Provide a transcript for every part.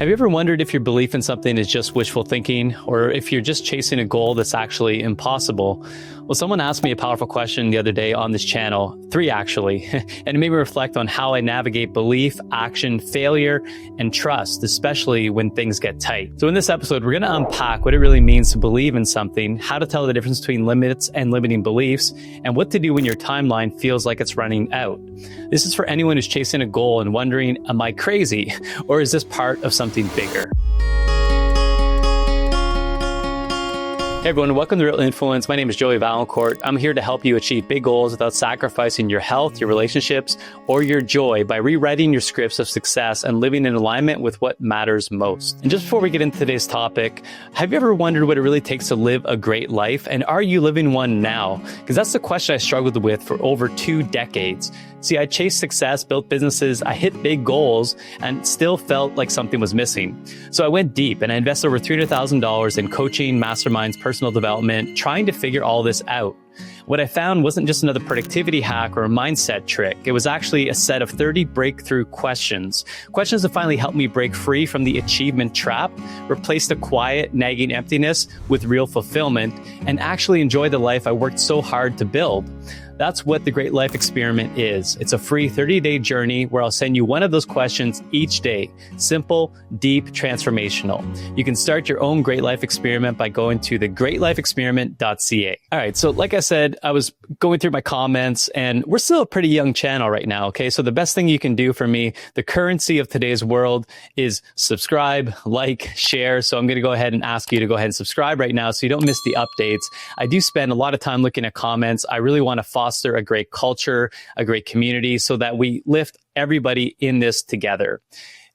Have you ever wondered if your belief in something is just wishful thinking, or if you're just chasing a goal that's actually impossible? Well, someone asked me a powerful question the other day on this channel, 3 actually, and it made me reflect on how I navigate belief, action, failure, and trust, especially when things get tight. So in this episode, we're going to unpack what it really means to believe in something, how to tell the difference between limits and limiting beliefs, and what to do when your timeline feels like it's running out. This is for anyone who's chasing a goal and wondering, am I crazy, or is this part of something bigger? Hey everyone, welcome to Real Influence. My name is Vaillancourt. I'm here to help you achieve big goals without sacrificing your health, your relationships, or your joy by rewriting your scripts of success and living in alignment with what matters most. And just before we get into today's topic, have you ever wondered what it really takes to live a great life? And are you living one now? Because that's the question I struggled with for over 2 decades. See, I chased success, built businesses, I hit big goals, and still felt like something was missing. So I went deep and I invested over $300,000 in coaching, masterminds, personal development, trying to figure all this out. What I found wasn't just another productivity hack or a mindset trick. It was actually a set of 30 breakthrough questions. Questions that finally helped me break free from the achievement trap, replace the quiet, nagging emptiness with real fulfillment, and actually enjoy the life I worked so hard to build. That's what the Great Life Experiment is. It's a free 30-day journey where I'll send you one of those questions each day. Simple, deep, transformational. You can start your own Great Life Experiment by going to thegreatlifeexperiment.ca. All right, so like I said, I was going through my comments and we're still a pretty young channel right now, okay? So the best thing you can do for me, the currency of today's world, is subscribe, like, share. So I'm going to go ahead and ask you to go ahead and subscribe right now so you don't miss the updates. I do spend a lot of time looking at comments. I really want to foster a great culture, a great community, so that we lift everybody in this together.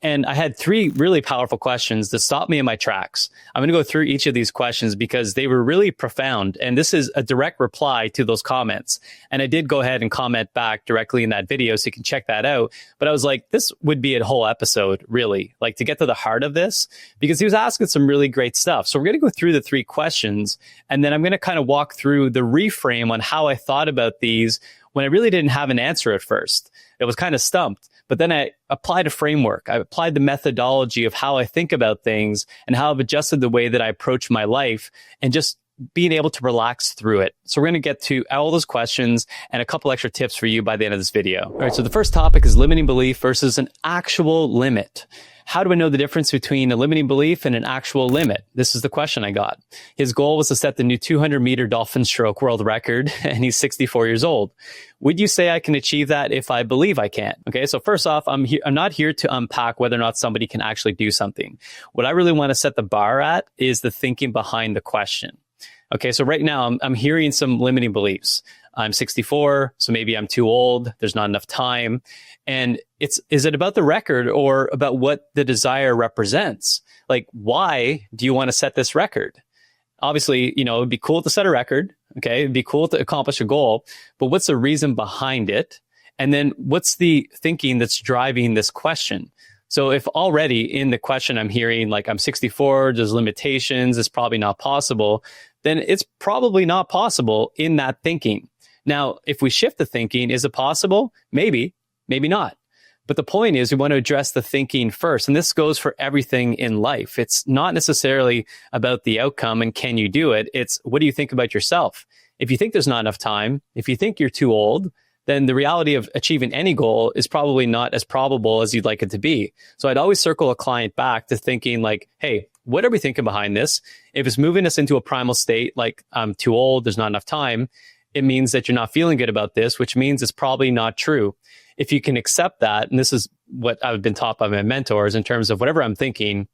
And I had 3 really powerful questions that stopped me in my tracks. I'm going to go through each of these questions because they were really profound. And this is a direct reply to those comments. And I did go ahead and comment back directly in that video, so you can check that out. But I was like, this would be a whole episode, really, like to get to the heart of this, because he was asking some really great stuff. So we're going to go through the 3 questions, and then I'm going to kind of walk through the reframe on how I thought about these when I really didn't have an answer at first. It was kind of stumped. But then I applied a framework. I applied the methodology of how I think about things and how I've adjusted the way that I approach my life and just being able to relax through it. So we're going to get to all those questions and a couple extra tips for you by the end of this video. All right, so the first topic is limiting belief versus an actual limit. How do I know the difference between a limiting belief and an actual limit? This is the question I got. His goal was to set the new 200-meter dolphin stroke world record, and he's 64 years old. Would you say I can achieve that if I believe I can? Okay, so first off, I'm not here to unpack whether or not somebody can actually do something. What I really want to set the bar at is the thinking behind the question. Okay, so right now I'm hearing some limiting beliefs. I'm 64, so maybe I'm too old. There's not enough time. And is it about the record or about what the desire represents? Like, why do you want to set this record? Obviously, it'd be cool to set a record. Okay, it'd be cool to accomplish a goal, but what's the reason behind it? And then what's the thinking that's driving this question? So if already in the question I'm hearing, like, I'm 64, there's limitations, it's probably not possible, then it's probably not possible in that thinking. Now, if we shift the thinking, is it possible? Maybe, maybe not. But the point is, we want to address the thinking first. And this goes for everything in life. It's not necessarily about the outcome and can you do it? It's what do you think about yourself? If you think there's not enough time, if you think you're too old, then the reality of achieving any goal is probably not as probable as you'd like it to be. So I'd always circle a client back to thinking like, hey, what are we thinking behind this? If it's moving us into a primal state, like I'm too old, there's not enough time, it means that you're not feeling good about this, which means it's probably not true. If you can accept that, and this is what I've been taught by my mentors in terms of whatever I'm thinking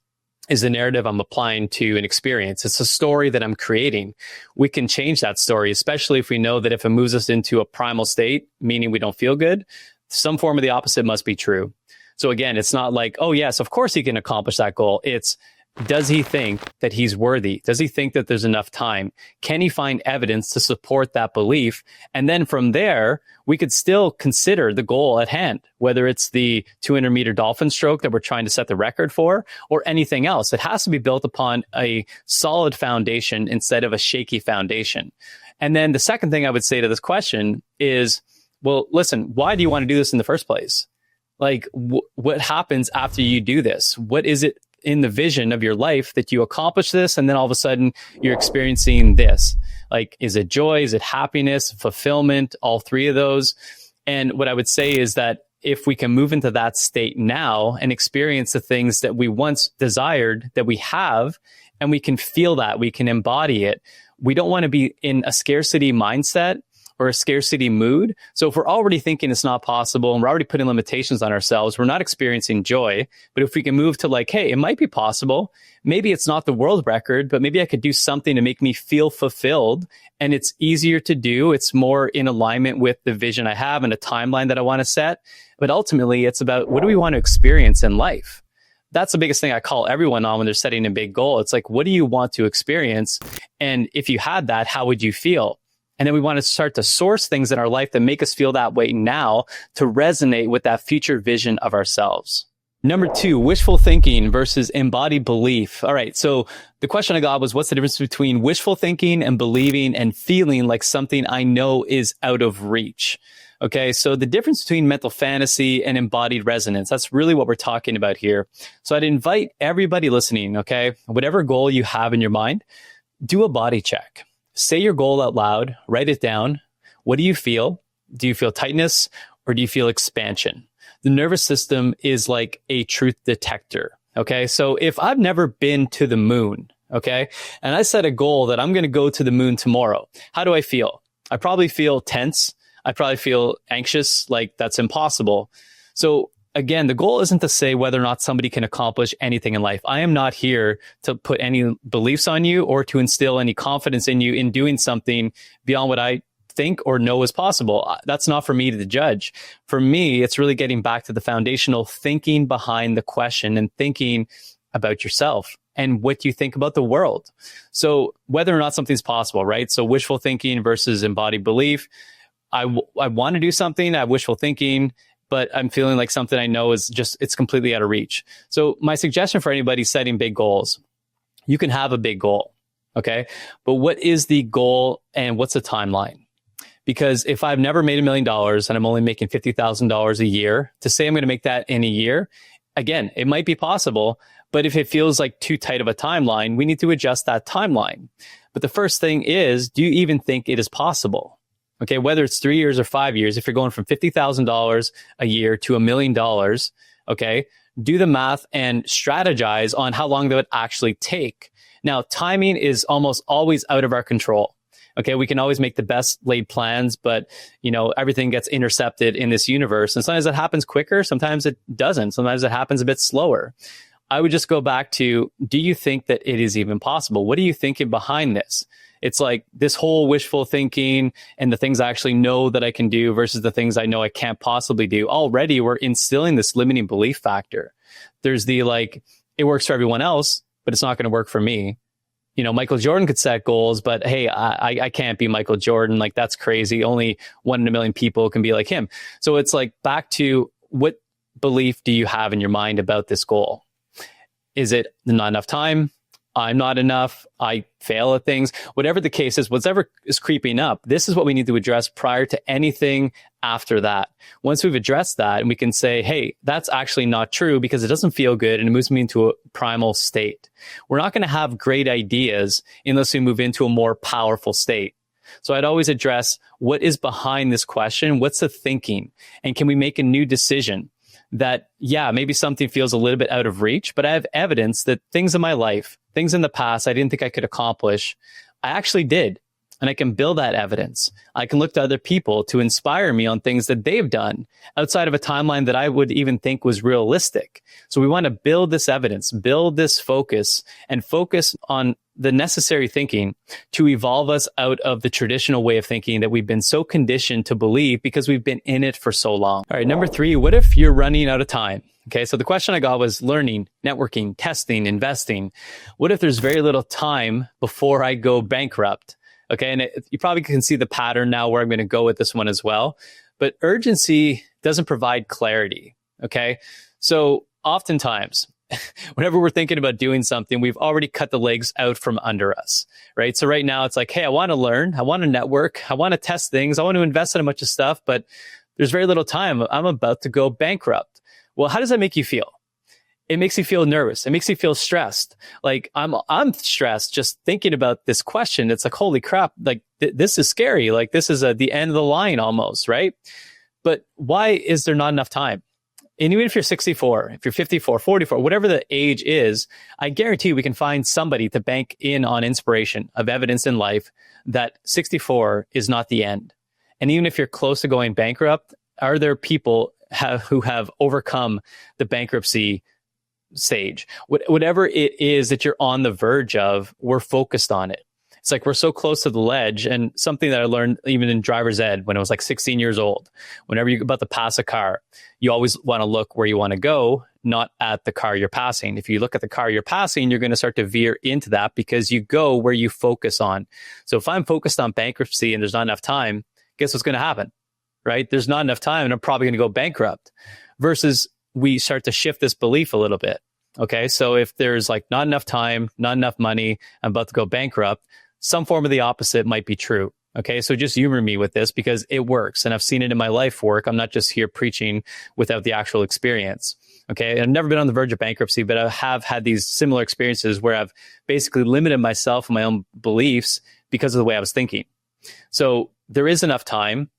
is the narrative I'm applying to an experience. It's a story that I'm creating. We can change that story, especially if we know that if it moves us into a primal state, meaning we don't feel good, some form of the opposite must be true. So again, it's not like, oh yes, of course he can accomplish that goal. It's, does he think that he's worthy? Does he think that there's enough time? Can he find evidence to support that belief? And then from there, we could still consider the goal at hand, whether it's the 200-meter dolphin stroke that we're trying to set the record for or anything else. It has to be built upon a solid foundation instead of a shaky foundation. And then the second thing I would say to this question is, well, listen, why do you want to do this in the first place? Like, what happens after you do this? What is it in the vision of your life that you accomplish this, and then all of a sudden you're experiencing this. Like, is it joy? Is it happiness, fulfillment, all three of those? And what I would say is that if we can move into that state now and experience the things that we once desired that we have, and we can feel that, we can embody it. We don't want to be in a scarcity mindset or a scarcity mood. So if we're already thinking it's not possible and we're already putting limitations on ourselves, we're not experiencing joy. But if we can move to like, hey, it might be possible. Maybe it's not the world record, but maybe I could do something to make me feel fulfilled. And it's easier to do. It's more in alignment with the vision I have and a timeline that I want to set. But ultimately, it's about what do we want to experience in life? That's the biggest thing I call everyone on when they're setting a big goal. It's like, what do you want to experience? And if you had that, how would you feel? And then we want to start to source things in our life that make us feel that way now to resonate with that future vision of ourselves. Number 2, wishful thinking versus embodied belief. All right. So the question I got was, what's the difference between wishful thinking and believing and feeling like something I know is out of reach? Okay. So the difference between mental fantasy and embodied resonance, that's really what we're talking about here. So I'd invite everybody listening, okay, whatever goal you have in your mind, do a body check. Say your goal out loud, write it down. What do you feel? Do you feel tightness or do you feel expansion? The nervous system is like a truth detector. Okay. So if I've never been to the moon, okay, and I set a goal that I'm going to go to the moon tomorrow, how do I feel? I probably feel tense. I probably feel anxious, like that's impossible. So again, the goal isn't to say whether or not somebody can accomplish anything in life. I am not here to put any beliefs on you or to instill any confidence in you in doing something beyond what I think or know is possible. That's not for me to judge. For me, it's really getting back to the foundational thinking behind the question and thinking about yourself and what you think about the world. So whether or not something's possible, right? So wishful thinking versus embodied belief. I want to do something. I have wishful thinking, but I'm feeling like something I know is just, it's completely out of reach. So my suggestion for anybody setting big goals, you can have a big goal, okay? But what is the goal and what's the timeline? Because if I've never made $1 million and I'm only making $50,000 a year, to say I'm going to make that in a year, again, it might be possible, but if it feels like too tight of a timeline, we need to adjust that timeline. But the first thing is, do you even think it is possible? Okay, whether it's 3 years or 5 years, if you're going from $50,000 a year to $1 million, okay, do the math and strategize on how long that would actually take. Now, timing is almost always out of our control. Okay, we can always make the best laid plans, but you know, everything gets intercepted in this universe. And sometimes it happens quicker, sometimes it doesn't. Sometimes it happens a bit slower. I would just go back to, do you think that it is even possible? What are you thinking behind this? It's like this whole wishful thinking and the things I actually know that I can do versus the things I know I can't possibly do. Already we're instilling this limiting belief factor. There's the like, it works for everyone else, but it's not going to work for me. You know, Michael Jordan could set goals, but hey, I can't be Michael Jordan. Like, that's crazy. Only 1 in a million people can be like him. So it's like back to, what belief do you have in your mind about this goal? Is it not enough time? I'm not enough. I fail at things. Whatever the case is, whatever is creeping up, this is what we need to address prior to anything after that. Once we've addressed that and we can say, hey, that's actually not true because it doesn't feel good and it moves me into a primal state. We're not going to have great ideas unless we move into a more powerful state. So I'd always address what is behind this question. What's the thinking? And can we make a new decision? That, yeah, maybe something feels a little bit out of reach, but I have evidence that things in my life, things in the past I didn't think I could accomplish, I actually did. And I can build that evidence. I can look to other people to inspire me on things that they've done outside of a timeline that I would even think was realistic. So we want to build this evidence, build this focus, and focus on the necessary thinking to evolve us out of the traditional way of thinking that we've been so conditioned to believe because we've been in it for so long. All right, number 3, what if you're running out of time? Okay, so the question I got was learning, networking, testing, investing. What if there's very little time before I go bankrupt? Okay, and you probably can see the pattern now where I'm going to go with this one as well. But urgency doesn't provide clarity. Okay, so oftentimes, whenever we're thinking about doing something, we've already cut the legs out from under us, right? So right now it's like, hey, I want to learn, I want to network, I want to test things, I want to invest in a bunch of stuff, but there's very little time. I'm about to go bankrupt. Well, how does that make you feel? it makes me feel nervous. It makes me feel stressed. Like I'm stressed just thinking about this question. It's like, holy crap. Like this is scary. Like this is the end of the line almost, right? But why is there not enough time? And even if you're 64, if you're 54, 44, whatever the age is, I guarantee we can find somebody to bank in on inspiration of evidence in life that 64 is not the end. And even if you're close to going bankrupt, are there people who have overcome the bankruptcy stage? Whatever it is that you're on the verge of, we're focused on it. It's like we're so close to the ledge. And something that I learned even in driver's ed when I was like 16 years old, whenever you're about to pass a car, you always want to look where you want to go, not at the car you're passing. If you look at the car you're passing, you're going to start to veer into that because you go where you focus on. So if I'm focused on bankruptcy and there's not enough time, guess what's going to happen, right? There's not enough time and I'm probably going to go bankrupt. Versus we start to shift this belief a little bit. Okay. So if there's like not enough time, not enough money, I'm about to go bankrupt, some form of the opposite might be true. Okay. So just humor me with this because it works and I've seen it in my life work. I'm not just here preaching without the actual experience. Okay. I've never been on the verge of bankruptcy, but I have had these similar experiences where I've basically limited myself and my own beliefs because of the way I was thinking. So there is enough time.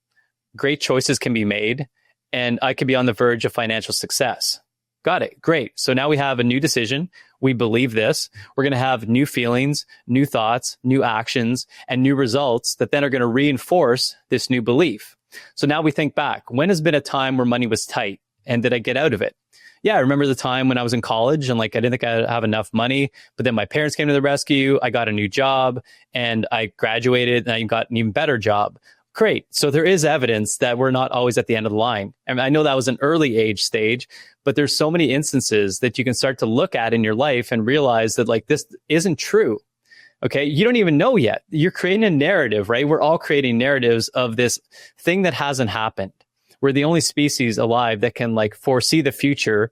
Great choices can be made. And I could be on the verge of financial success. Got it. Great. So now we have a new decision. We believe this. We're going to have new feelings, new thoughts, new actions, and new results that then are going to reinforce this new belief. So now we think back. When has been a time where money was tight? And did I get out of it? Yeah, I remember the time when I was in college and like I didn't think I'd have enough money, but then my parents came to the rescue. I got a new job and I graduated and I got an even better job. Great. So there is evidence that we're not always at the end of the line. I mean, I know that was an early age stage, but there's so many instances that you can start to look at in your life and realize that like this isn't true. Okay. You don't even know yet. You're creating a narrative, right? We're all creating narratives of this thing that hasn't happened. We're the only species alive that can like foresee the future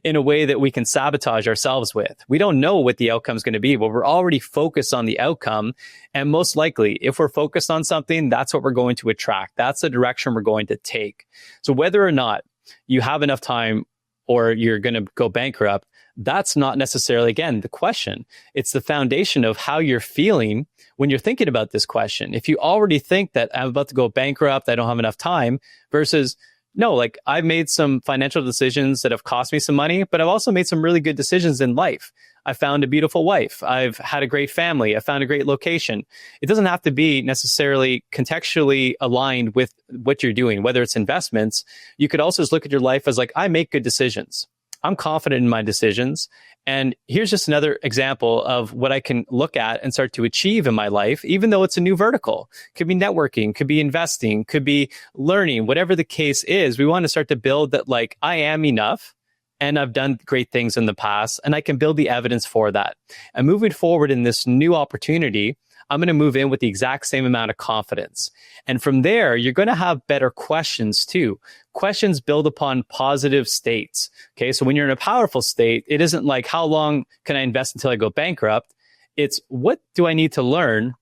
in a way that we can sabotage ourselves with. We don't know what the outcome is going to be, but we're already focused on the outcome. And most likely, if we're focused on something, that's what we're going to attract. That's the direction we're going to take. So whether or not you have enough time or you're going to go bankrupt, that's not necessarily, again, the question. It's the foundation of how you're feeling when you're thinking about this question. If you already think that I'm about to go bankrupt, I don't have enough time, versus no, like I've made some financial decisions that have cost me some money, but I've also made some really good decisions in life. I found a beautiful wife. I've had a great family. I found a great location. It doesn't have to be necessarily contextually aligned with what you're doing, whether it's investments. You could also just look at your life as like, I make good decisions. I'm confident in my decisions. And here's just another example of what I can look at and start to achieve in my life, even though it's a new vertical. Could be networking, could be investing, could be learning, whatever the case is. We want to start to build that like I am enough and I've done great things in the past and I can build the evidence for that. And moving forward in this new opportunity, I'm going to move in with the exact same amount of confidence. And from there, you're going to have better questions too. Questions build upon positive states. Okay. So when you're in a powerful state, it isn't like, how long can I invest until I go bankrupt? It's what do I need to learn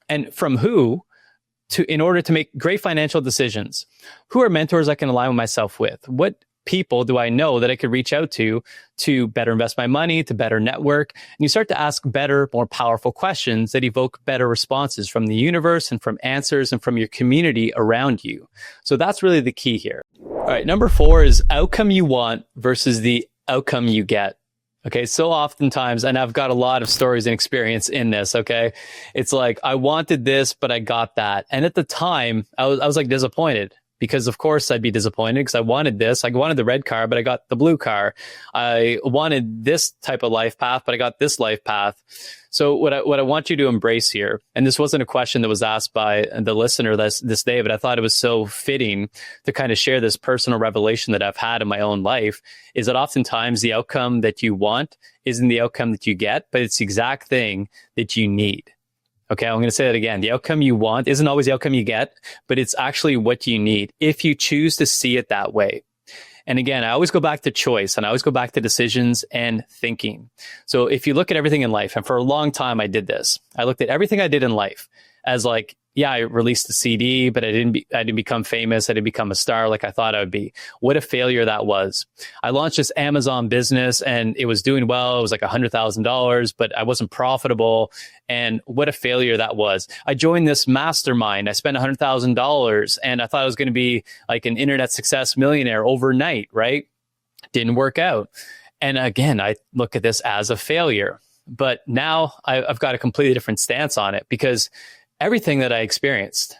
and from who in order to make great financial decisions? Who are mentors I can align myself with? What people do I know that I could reach out to better invest my money, to better network? And you start to ask better, more powerful questions that evoke better responses from the universe and from answers and from your community around you. So that's really the key here. All right. Number 4 is outcome you want versus the outcome you get. Okay. So oftentimes, and I've got a lot of stories and experience in this. Okay. It's like, I wanted this, but I got that. And at the time I was like disappointed. Because of course I'd be disappointed because I wanted this. I wanted the red car, but I got the blue car. I wanted this type of life path, but I got this life path. So what I want you to embrace here, and this wasn't a question that was asked by the listener this day, but I thought it was so fitting to kind of share this personal revelation that I've had in my own life, is that oftentimes the outcome that you want isn't the outcome that you get, but it's the exact thing that you need. Okay, I'm going to say that again. The outcome you want isn't always the outcome you get, but it's actually what you need if you choose to see it that way. And again, I always go back to choice and I always go back to decisions and thinking. So if you look at everything in life, and for a long time I did this, I looked at everything I did in life as like, yeah, I released a CD, but I didn't become famous. I didn't become a star like I thought I would be. What a failure that was. I launched this Amazon business and it was doing well. It was like $100,000, but I wasn't profitable. And what a failure that was. I joined this mastermind. I spent $100,000 and I thought I was going to be like an internet success millionaire overnight, right? Didn't work out. And again, I look at this as a failure. But now I've got a completely different stance on it, because everything that I experienced,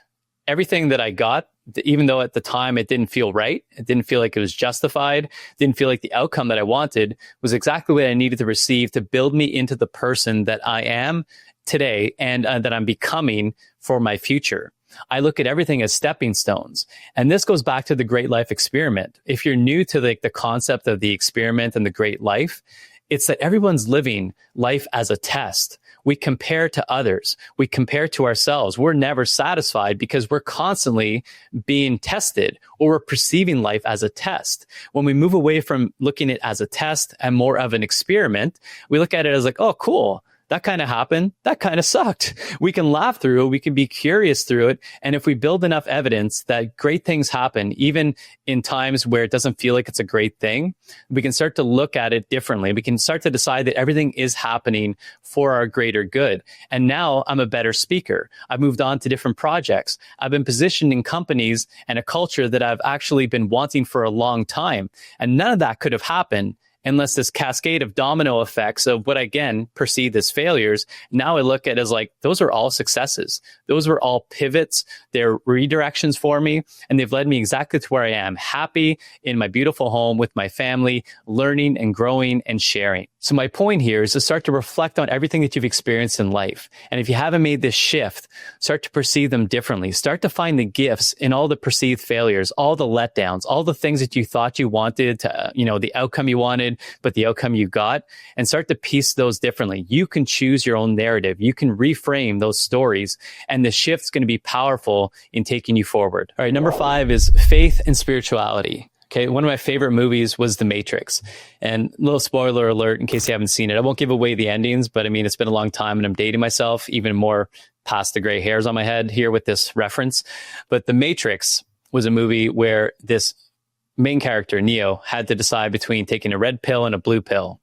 everything that I got, even though at the time it didn't feel right, it didn't feel like it was justified, didn't feel like the outcome that I wanted, was exactly what I needed to receive to build me into the person that I am today and that I'm becoming for my future. I look at everything as stepping stones. And this goes back to the great life experiment. If you're new to the concept of the experiment and the great life, it's that everyone's living life as a test. We compare to others. We compare to ourselves. We're never satisfied because we're constantly being tested, or we're perceiving life as a test. When we move away from looking at it as a test and more of an experiment, we look at it as like, oh, cool. That kind of happened. That kind of sucked. We can laugh through it. We can be curious through it. And if we build enough evidence that great things happen, even in times where it doesn't feel like it's a great thing, we can start to look at it differently. We can start to decide that everything is happening for our greater good. And now I'm a better speaker. I've moved on to different projects. I've been positioned in companies and a culture that I've actually been wanting for a long time. And none of that could have happened unless this cascade of domino effects of what I, again, perceived as failures, now I look at as like, those are all successes. Those were all pivots. They're redirections for me, and they've led me exactly to where I am, happy in my beautiful home with my family, learning and growing and sharing. So my point here is to start to reflect on everything that you've experienced in life. And if you haven't made this shift, start to perceive them differently. Start to find the gifts in all the perceived failures, all the letdowns, all the things that you thought you wanted to, the outcome you wanted, but the outcome you got, and start to piece those differently. You can choose your own narrative. You can reframe those stories, and the shift's going to be powerful in taking you forward. All right, number 5 is faith and spirituality. Okay, one of my favorite movies was The Matrix. And a little spoiler alert in case you haven't seen it. I won't give away the endings, but I mean, it's been a long time and I'm dating myself even more past the gray hairs on my head here with this reference. But The Matrix was a movie where this main character, Neo, had to decide between taking a red pill and a blue pill.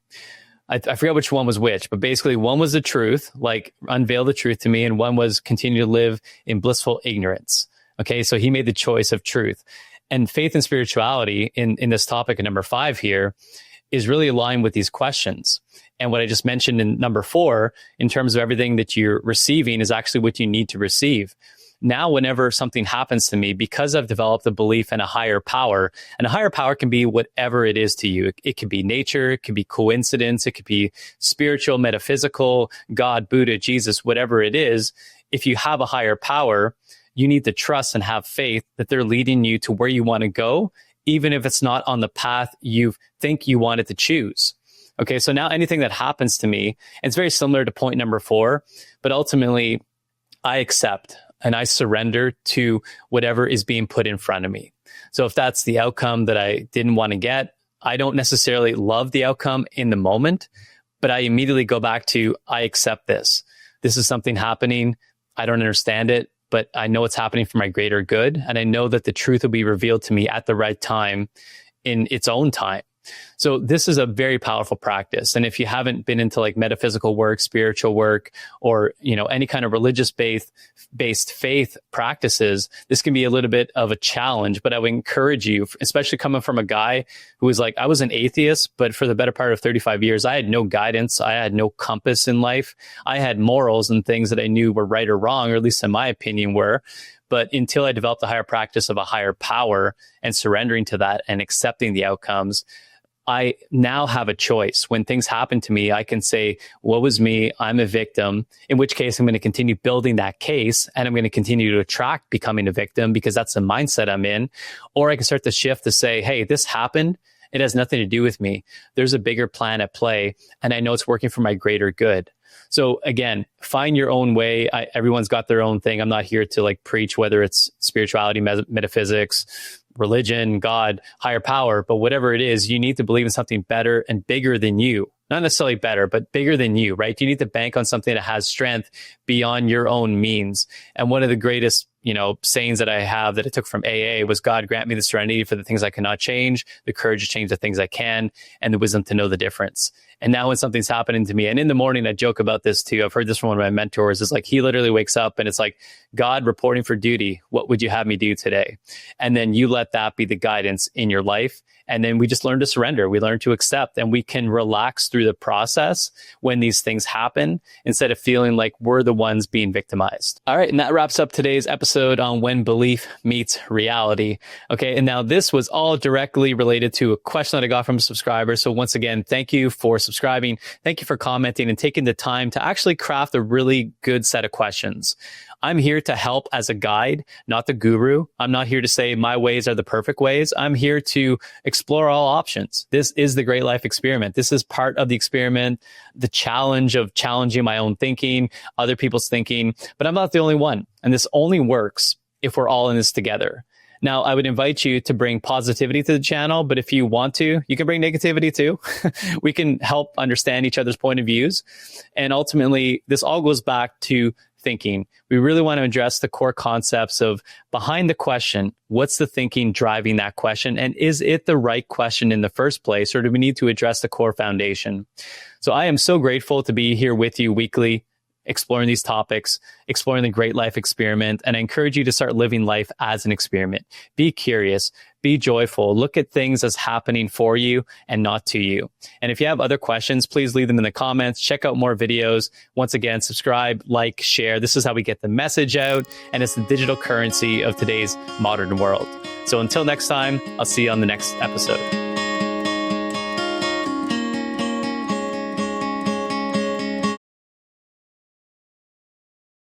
I forget which one was which, but basically one was the truth, like unveil the truth to me, and one was continue to live in blissful ignorance. Okay, so he made the choice of truth. And faith and spirituality in this topic at number 5 here is really aligned with these questions. And what I just mentioned in number 4, in terms of everything that you're receiving, is actually what you need to receive. Now, whenever something happens to me, because I've developed a belief in a higher power, and a higher power can be whatever it is to you. It could be nature, it could be coincidence, it could be spiritual, metaphysical, God, Buddha, Jesus, whatever it is. If you have a higher power, you need to trust and have faith that they're leading you to where you want to go, even if it's not on the path you think you wanted to choose. Okay, so now anything that happens to me, it's very similar to point number 4, but ultimately I accept and I surrender to whatever is being put in front of me. So if that's the outcome that I didn't want to get, I don't necessarily love the outcome in the moment, but I immediately go back to, I accept this. This is something happening. I don't understand it, but I know it's happening for my greater good. And I know that the truth will be revealed to me at the right time in its own time. So this is a very powerful practice. And if you haven't been into like metaphysical work, spiritual work, or, any kind of religious based faith practices, this can be a little bit of a challenge, but I would encourage you, especially coming from a guy who was like, I was an atheist, but for the better part of 35 years, I had no guidance. I had no compass in life. I had morals and things that I knew were right or wrong, or at least in my opinion were. But until I developed a higher practice of a higher power and surrendering to that and accepting the outcomes, I now have a choice. When things happen to me, I can say, woe is me, I'm a victim, in which case I'm going to continue building that case and I'm going to continue to attract becoming a victim because that's the mindset I'm in. Or I can start to shift to say, hey, this happened. It has nothing to do with me. There's a bigger plan at play and I know it's working for my greater good. So again, find your own way. Everyone's got their own thing. I'm not here to like preach whether it's spirituality, metaphysics, religion, God, higher power, but whatever it is, you need to believe in something better and bigger than you. not necessarily better, but bigger than you, right? You need to bank on something that has strength beyond your own means. And one of the greatest, sayings that I have that I took from AA was, God grant me the serenity for the things I cannot change, the courage to change the things I can, and the wisdom to know the difference. And now when something's happening to me, and in the morning, I joke about this too. I've heard this from one of my mentors. It's like, he literally wakes up and it's like, God reporting for duty. What would you have me do today? And then you let that be the guidance in your life. And then we just learn to surrender. We learn to accept, and we can relax through the process when these things happen instead of feeling like we're the ones being victimized. All right. And that wraps up today's episode on when belief meets reality. Okay. And now this was all directly related to a question that I got from a subscriber. So once again, thank you for subscribing. Thank you for commenting and taking the time to actually craft a really good set of questions. I'm here to help as a guide, not the guru. I'm not here to say my ways are the perfect ways. I'm here to explore all options. This is the Great Life Experiment. This is part of the experiment, the challenge of challenging my own thinking, other people's thinking, but I'm not the only one. And this only works if we're all in this together. Now, I would invite you to bring positivity to the channel, but if you want to, you can bring negativity too. We can help understand each other's point of views. And ultimately, this all goes back to thinking. We really want to address the core concepts of behind the question. What's the thinking driving that question? And is it the right question in the first place? Or do we need to address the core foundation? So I am so grateful to be here with you weekly, exploring these topics, exploring the Great Life Experiment. And I encourage you to start living life as an experiment. Be curious, be joyful, look at things as happening for you and not to you. And if you have other questions, please leave them in the comments. Check out more videos. Once again, subscribe, like, share. This is how we get the message out. And it's the digital currency of today's modern world. So until next time, I'll see you on the next episode.